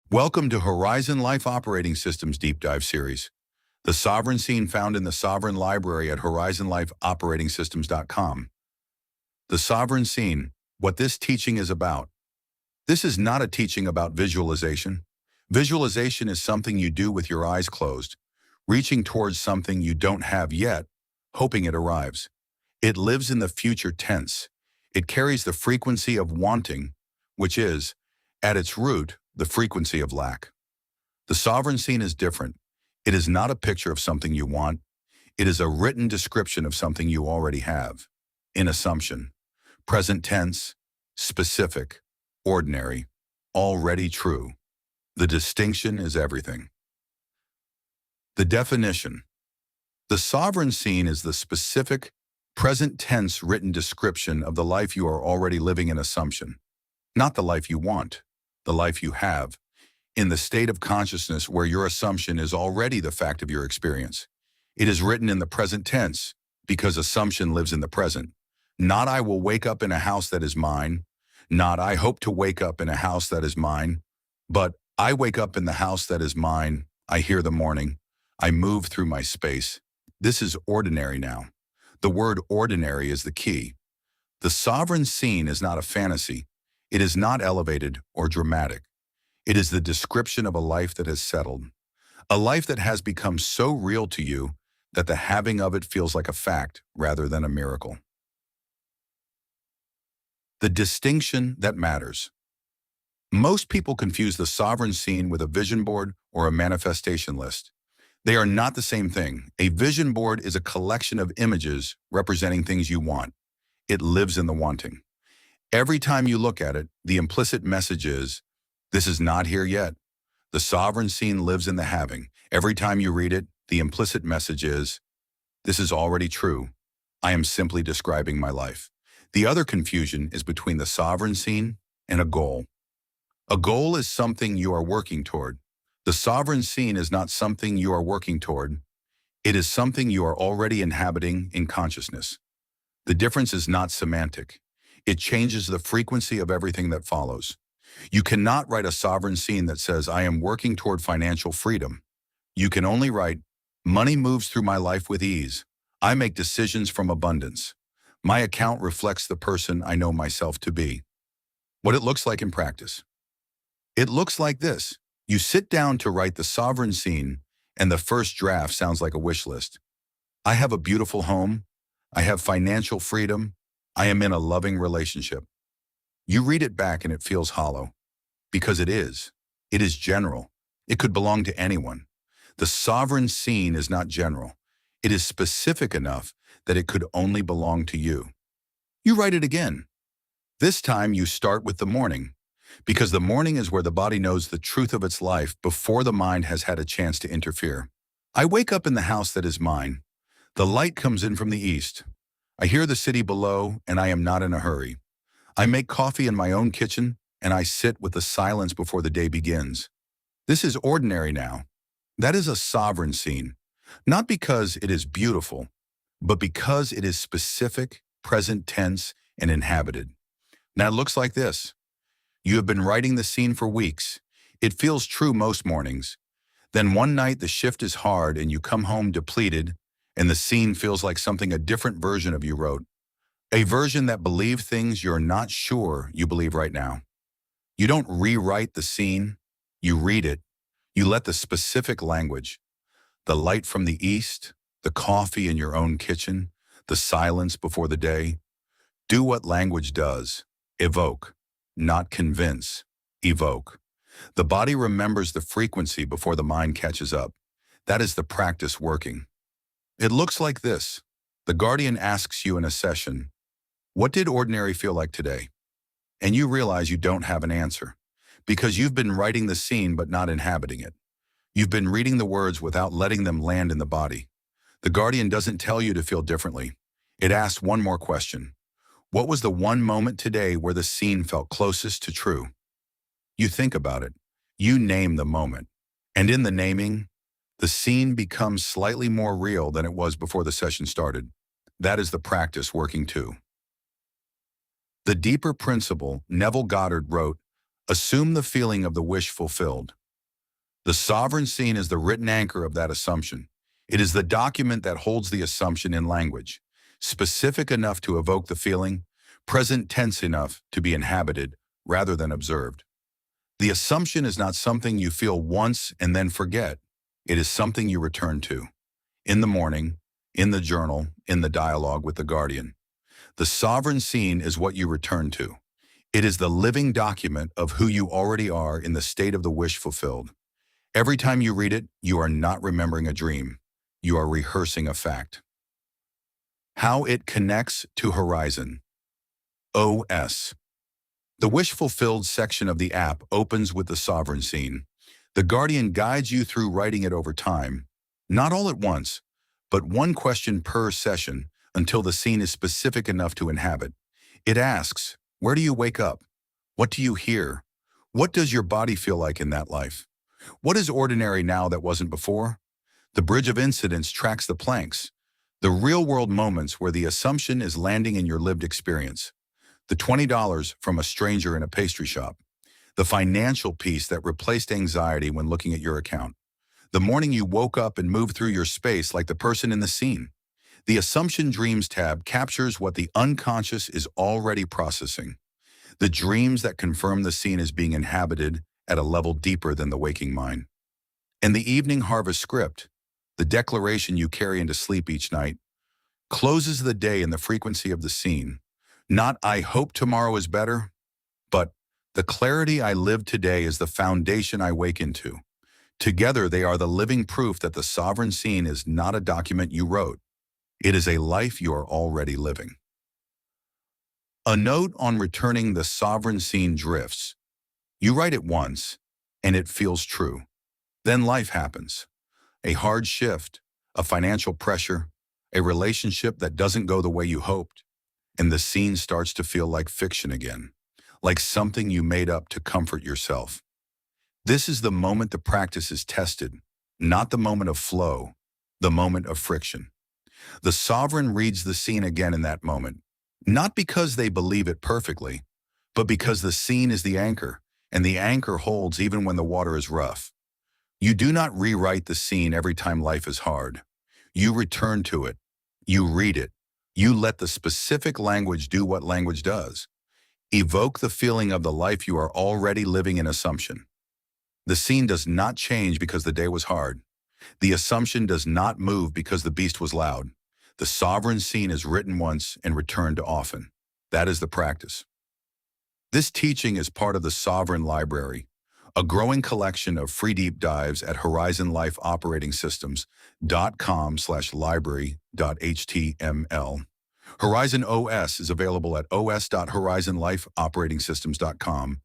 Welcome to Horizon Life Operating Systems Deep Dive Series, the Sovereign Scene found in the Sovereign Library at horizonlifeoperatingsystems.com. The Sovereign Scene, what this teaching is about. This is not a teaching about visualization. Visualization is something you do with your eyes closed, reaching towards something you don't have yet, hoping it arrives. It lives in the future tense. It carries the frequency of wanting, which is, at its root, the frequency of lack. The sovereign scene is different. It is not a picture of something you want. It is a written description of something you already have. In assumption, present tense, specific, ordinary, already true. The distinction is everything. The definition. The sovereign scene is the specific, present tense written description of the life you are already living in assumption, not the life you want. The life you have, in the state of consciousness where your assumption is already the fact of your experience. It is written in the present tense because assumption lives in the present. Not I will wake up in a house that is mine, not I hope to wake up in a house that is mine, but I wake up in the house that is mine, I hear the morning, I move through my space. This is ordinary now. The word ordinary is the key. The sovereign scene is not a fantasy. It is not elevated or dramatic. It is the description of a life that has settled, a life that has become so real to you that the having of it feels like a fact rather than a miracle. The distinction that matters. Most people confuse the sovereign scene with a vision board or a manifestation list. They are not the same thing. A vision board is a collection of images representing things you want. It lives in the wanting. Every time you look at it, the implicit message is, this is not here yet. The sovereign scene lives in the having. Every time you read it, the implicit message is, this is already true. I am simply describing my life. The other confusion is between the sovereign scene and a goal. A goal is something you are working toward. The sovereign scene is not something you are working toward. It is something you are already inhabiting in consciousness. The difference is not semantic. It changes the frequency of everything that follows. You cannot write a sovereign scene that says, I am working toward financial freedom. You can only write, money moves through my life with ease. I make decisions from abundance. My account reflects the person I know myself to be. What it looks like in practice. It looks like this. You sit down to write the sovereign scene, and the first draft sounds like a wish list. I have a beautiful home. I have financial freedom. I am in a loving relationship. You read it back and it feels hollow. Because it is. It is general. It could belong to anyone. The sovereign scene is not general. It is specific enough that it could only belong to you. You write it again. This time you start with the morning, because the morning is where the body knows the truth of its life before the mind has had a chance to interfere. I wake up in the house that is mine. The light comes in from the east. I hear the city below, and I am not in a hurry. I make coffee in my own kitchen, and I sit with the silence before the day begins. This is ordinary now. That is a sovereign scene, not because it is beautiful, but because it is specific, present tense, and inhabited. Now it looks like this. You have been writing the scene for weeks. It feels true most mornings. Then one night the shift is hard, and you come home depleted, and the scene feels like something a different version of you wrote. A version that believed things you're not sure you believe right now. You don't rewrite the scene, you read it. You let the specific language, the light from the east, the coffee in your own kitchen, the silence before the day, do what language does. Evoke, not convince, evoke. The body remembers the frequency before the mind catches up. That is the practice working. It looks like this. The guardian asks you in a session, what did ordinary feel like today? And you realize you don't have an answer because you've been writing the scene but not inhabiting it. You've been reading the words without letting them land in the body. The guardian doesn't tell you to feel differently. It asks one more question. What was the one moment today where the scene felt closest to true? You think about it. You name the moment. And in the naming, the scene becomes slightly more real than it was before the session started. That is the practice working too. The deeper principle, Neville Goddard wrote, assume the feeling of the wish fulfilled. The sovereign scene is the written anchor of that assumption. It is the document that holds the assumption in language, specific enough to evoke the feeling, present tense enough to be inhabited rather than observed. The assumption is not something you feel once and then forget. It is something you return to. In the morning, in the journal, in the dialogue with the guardian. The sovereign scene is what you return to. It is the living document of who you already are in the state of the wish fulfilled. Every time you read it, you are not remembering a dream. You are rehearsing a fact. How it connects to Horizon. OS. The wish fulfilled section of the app opens with the sovereign scene. The guardian guides you through writing it over time, not all at once, but one question per session until the scene is specific enough to inhabit. It asks, where do you wake up? What do you hear? What does your body feel like in that life? What is ordinary now that wasn't before? The bridge of incidents tracks the planks, the real-world moments where the assumption is landing in your lived experience. The $20 from a stranger in a pastry shop. The financial piece that replaced anxiety when looking at your account. The morning you woke up and moved through your space like the person in the scene. The Assumption Dreams tab captures what the unconscious is already processing. The dreams that confirm the scene is being inhabited at a level deeper than the waking mind. And the Evening Harvest script, the declaration you carry into sleep each night, closes the day in the frequency of the scene. Not, I hope tomorrow is better, but the clarity I live today is the foundation I wake into. Together, they are the living proof that the sovereign scene is not a document you wrote. It is a life you are already living. A note on returning the sovereign scene drifts. You write it once, and it feels true. Then life happens. A hard shift, a financial pressure, a relationship that doesn't go the way you hoped. And the scene starts to feel like fiction again, like something you made up to comfort yourself. This is the moment the practice is tested, not the moment of flow, the moment of friction. The sovereign reads the scene again in that moment, not because they believe it perfectly, but because the scene is the anchor, and the anchor holds even when the water is rough. You do not rewrite the scene every time life is hard. You return to it. You read it. You let the specific language do what language does. Evoke the feeling of the life you are already living in assumption. The scene does not change because the day was hard. The assumption does not move because the beast was loud. The sovereign scene is written once and returned often. That is the practice. This teaching is part of the Sovereign Library, a growing collection of free deep dives at horizonlifeoperatingsystems.com/library.html. Horizon OS is available at os.horizonlifeoperatingsystems.com